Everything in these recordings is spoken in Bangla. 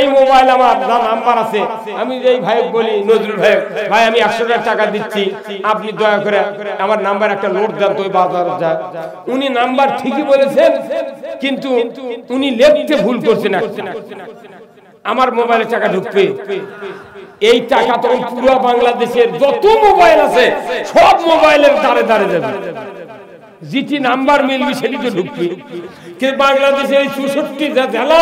এই মোবাইল আমার নাম্বার আছে, আমি এই ভাই বলি নজরুল ভাই, ভাই আমি 100 টাকা দিচ্ছি, আপনি দয়া করে আমার নাম্বার একটা নোট দেন তো, ওই বাজার যায়। উনি নাম্বার ঠিকই বলেছেন, কিন্তু উনি লিখতে ভুল করছেন। আমার মোবাইলে টাকা ঢুকবে, এই টাকা তখন পুরো বাংলাদেশের যত মোবাইল আছে সব মোবাইলের দ্বারে দ্বারে যাবে, যেটি নাম্বার মিলবে সেটি তো ঢুকবে। কিন্তু বাংলাদেশের এই 64 জেলা,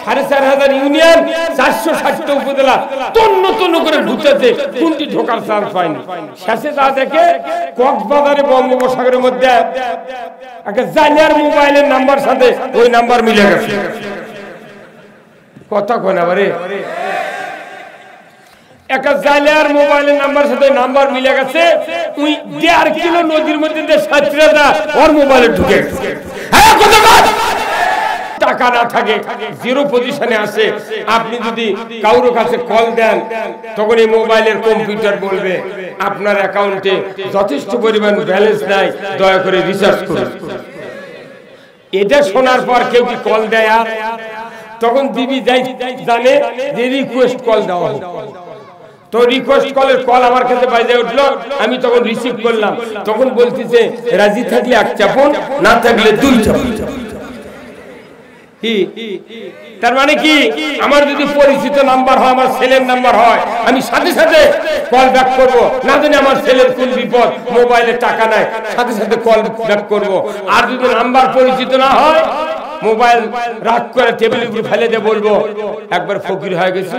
4500 ইউনিয়ন, 460টা উপজেলা তন্ন তন্ন করে ঢুকতেছে, কোনটি ঢোকার চান্স পায়নি। শেষে যা দেখে কক্সবাজারে বঙ্গোপসাগরের মধ্যে একটা জালিয়ার মোবাইলের নাম্বার সাথে ওই নাম্বার মিলে গেছে। কথা কয় না বারে, একটা জালিয়ার মোবাইলের নাম্বার সাথে নাম্বার মিলে গেছে, ওই 1.5 কিলো নদীর মধ্যে যে ছাত্রীরা ওর মোবাইলে ঢুকে গেছে। হ্যাঁ, টাকা না থাকে, জিরো পজিশনে আসে। আপনি যদি কারোর কাছে কল দেন, তখন এই মোবাইলের কম্পিউটার বলবে আপনার অ্যাকাউন্টে যথেষ্ট পরিমাণ ব্যালেন্স নাই, দয়া করে রিচার্জ করুন। এটা শোনার পর কেউ কি কল দেয়? আর তখন দিবি জানে যে রিকোয়েস্ট কল দেওয়া হবে, তো রিকোয়েস্ট কলের কল আমার কাছে বাজে উঠলো, আমি তখন রিসিভ করলাম। তখন বলতেছে রাজি থাকলে 1 চাপুন, না থাকলে 2 চাপুন। তার মানে কি, আমার যদি পরিচিত নাম্বার হয়, আমার ছেলের নাম্বার হয়, আমি সাথে সাথে কল ব্যাক করব। না জানি আমার ছেলের কোন বিপদ, মোবাইলে টাকা নাই, সাথে সাথে কল ব্যাক করব। আর যদি নাম্বার পরিচিত না হয়, মোবাইল রাগ করে টেবিলের উপর ফেলে দিয়ে বলবো একবার ফকির হয়ে গেছে।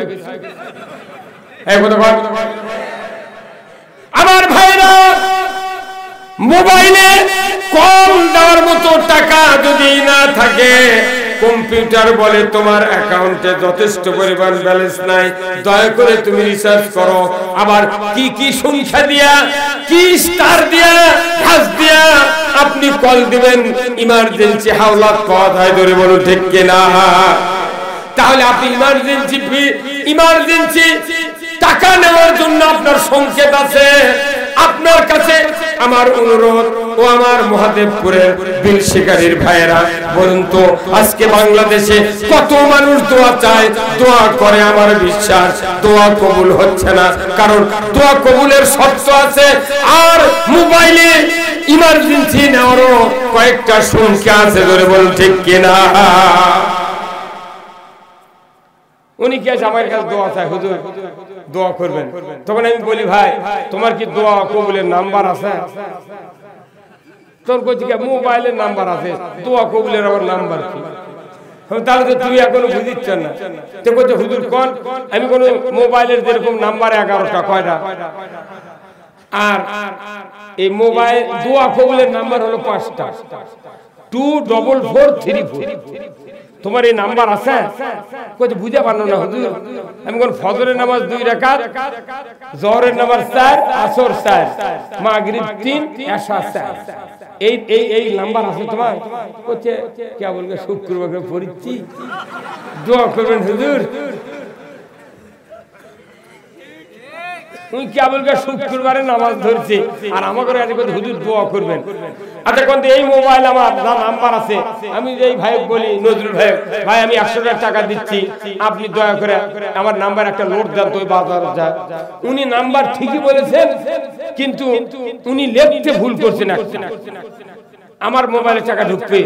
আমার ভাইরা, মোবাইলে কল দেওয়ার মতো টাকা যদি না থাকে, কম্পিউটার বলে তোমার অ্যাকাউন্টে যথেষ্ট পরিমাণ ব্যালেন্স নাই, দয়া করে তুমি রিচার্জ করো। আবার কি কি সংখ্যা দিয়া, কি স্টার দিয়া, হ্যাশ দিয়া আপনি কল দিবেন, ইমার্জেন্সি হাওলাত পাওয়া যায়, ধরে বলুন ঠিক কিনা? তাহলে আপনি ইমার্জেন্সি টাকা নেওয়ার জন্য আপনার সংকেত আছে। আপনার কাছে আমার অনুরোধ, ও আমার মহাদেবপুরের বিল শিকারীর ভাইয়েরা, বলুন তো আজকে বাংলাদেশে কত মানুষ দোয়া চায়, দোয়া করে, আমার বিশ্বাস দোয়া কবুল হচ্ছে না, কারণ দোয়া কবুলের শর্ত আছে। আর মোবাইলে ইমার্জেন্সি নেওয়ারও কয়েকটা সংখ্যা আছে, ধরে বলুন ঠিক কিনা? উনি কি আছে আমার কাছে দোয়া চায়, হুজুর দোয়া করবেন। তখন আমি বলি ভাই, তোমার কি দোয়া কবুলের নাম্বার আছে? তোর কইছি মোবাইলের নাম্বার আছে, দোয়া কবুলের আবার নাম্বার কি? তাহলে তো তুমি এখনো বুঝিচ্ছ না। তো বলছে হুজুর কোন, আমি কোন মোবাইলের যেরকম নাম্বার 11টা, কয়টা? আর এই মোবাইল দোয়া কবুলের নাম্বার হলো 5টা, 24434। তোমার এই নাম্বার আছে? কইতে বুঝে পারলো না হুজুর। আমি কোন ফজরের নামাজ 2 রাকাত, জোহরের নামাজ 4, আসর 4, মাগরিব 3, এশা 4, এই নাম্বার আছে তোমার? কইতে কে বলবে শুক্রবারে পড়ছি, দোয়া করবেন হুজুর। শুক্রবারে নামাজ ধরছে আর আমাকে হুজুর দোয়া করবেন। আচ্ছা কোন এই মোবাইল আমার নাম্বার আছে, আমি এই ভাই বলি নজরুল ভাই, ভাই আমি 100 টাকা দিচ্ছি, আপনি দয়া করে আমার নাম্বার একটা নোট দেন তো, ওই বাজার যায়। উনি নাম্বার ঠিকই বলেছেন, কিন্তু উনি লিখতে ভুল করছেন। আমার মোবাইলে টাকা ঢুকবে,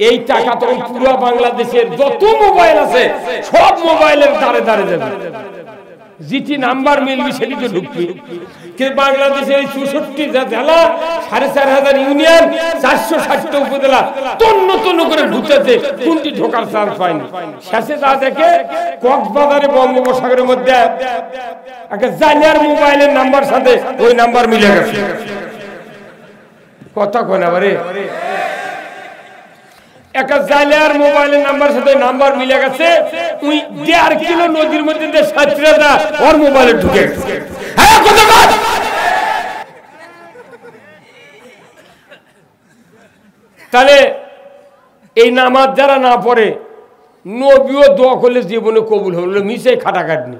এই টাকা তখন পুরো বাংলাদেশের যত মোবাইল আছে সব মোবাইলের দ্বারে দ্বারে যাবে, যেটি নাম্বার মিলবে সেটি তো ঢুকবে। কিন্তু বাংলাদেশের এই 64 জেলা, 4500 ইউনিয়ন, 460টা উপজেলা তন্ন তন্ন করে ঢুকতেছে, কোনটি ঢোকার চান্স পায়নি। শেষে যা দেখে কক্সবাজারে বঙ্গোপসাগরের মধ্যে একটা জালিয়ার মোবাইলের নাম্বার সাথে ওই নাম্বার মিলে গেছে। কথা কয় না বারে, একটা জালিয়ার মোবাইলের নাম্বার সাথে নাম্বার মিলে গেছে, ওই 1.5 কিলো নদীর মধ্যে যে ছাত্রীরা ওর মোবাইলে ঢুকে গেছে। হ্যাঁ, তাহলে এই নামাজ যারা না পড়ে, নবীও দোয়া করলে জীবনে কবুল হলো, মিশে খাটাখাটনি।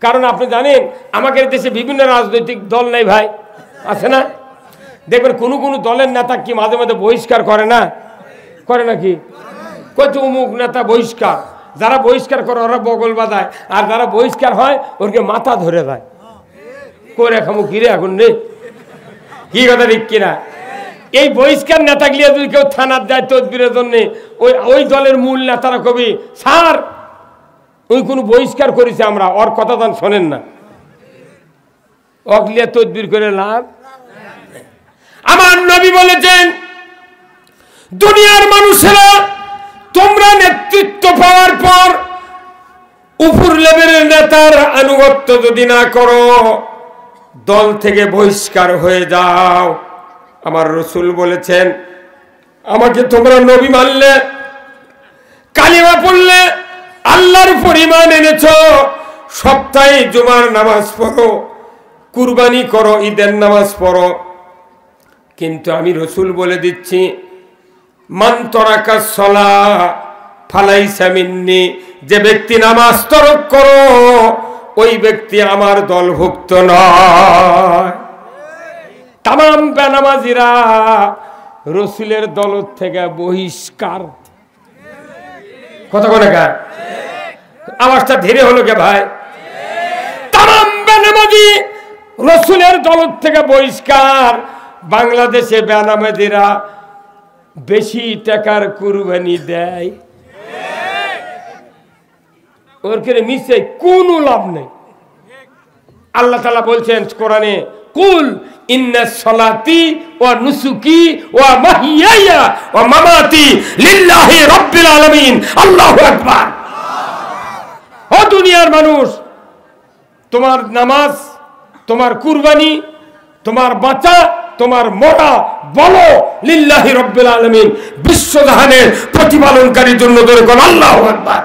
কারণ আপনি জানেন আমাদের দেশে বিভিন্ন রাজনৈতিক দল নাই ভাই, আছে না? দেখবেন কোন কোন দলের নেতা কি মাঝে মাঝে বহিষ্কার করে না, করে নাকি? কত অমুক নেতা বহিষ্কার, যারা বহিষ্কার করে ওরা বগল বাঁধায়, আর যারা বহিষ্কার হয় ওরকে মাথা ধরে দেয় করে খামু কিরে এখন রে, কি কথা ঠিক কিনা? এই বহিষ্কার নেতাগুলি যদি কেউ থানার যায় তদবিরের জন্য, ওই দলের মূল নেতারা কবি স্যার ওই কোনো বহিষ্কার করেছে আমরা, ওর কথা তো শোনেন না, অগলিয়া তদবির করে লাভ। আমার নবী বলেছেন দুনিয়ার মানুষেরা তোমরা নেতৃত্ব পাওয়ার পর উপর লেভেলের নেতার আনুগত্য যদি না করো দল থেকে বহিষ্কার হয়ে যাও। আমার রাসূল বলেছেন আমাকে তোমরা নবী মানলে, কালিমা পড়লে, আল্লাহর পরিমাণ এনেছো, সপ্তাহে জুমার নামাজ পড়ো, কুরবানি করো, ঈদের নামাজ পড়ো, কিন্তু আমি রাসূল বলে দিচ্ছি মান তারাকা সালাহ ফালাইসা মিন্নি, যে ব্যক্তি নামাজ তরক করো ওই ব্যক্তি আমার দলভুক্ত নয়। তামাম বেনামাজিরা রাসূলের দল থেকে বহিষ্কার। কথা বলে কার আওয়াজটা ধীরে হলো কে ভাই? তামাম বেনামাজি রাসূলের দল থেকে বহিষ্কার। বাংলাদেশে বেনামাজিরা বেশি টাকার কুরবানি দেয়, ওর করে মিশে কোনো লাভ নেই। আল্লাহ তাআলা বলছেন কোরআনে কুল ইন্না সলাতি ওয়া নুসুকি ওয়া মাহিয়ায়া ওয়া মামাতি লিল্লাহি রাব্বিল আলামিন, আল্লাহু আকবার। ও দুনিয়ার মানুষ, তোমার নামাজ, তোমার কুরবানি, তোমার বাঁচা, তোমার মরা বলো লিল্লাহি রাব্বিল আলামিন, বিশ্বজাহানের প্রতিপালনকারীর জন্য। ধরে কোন আল্লাহু আকবার।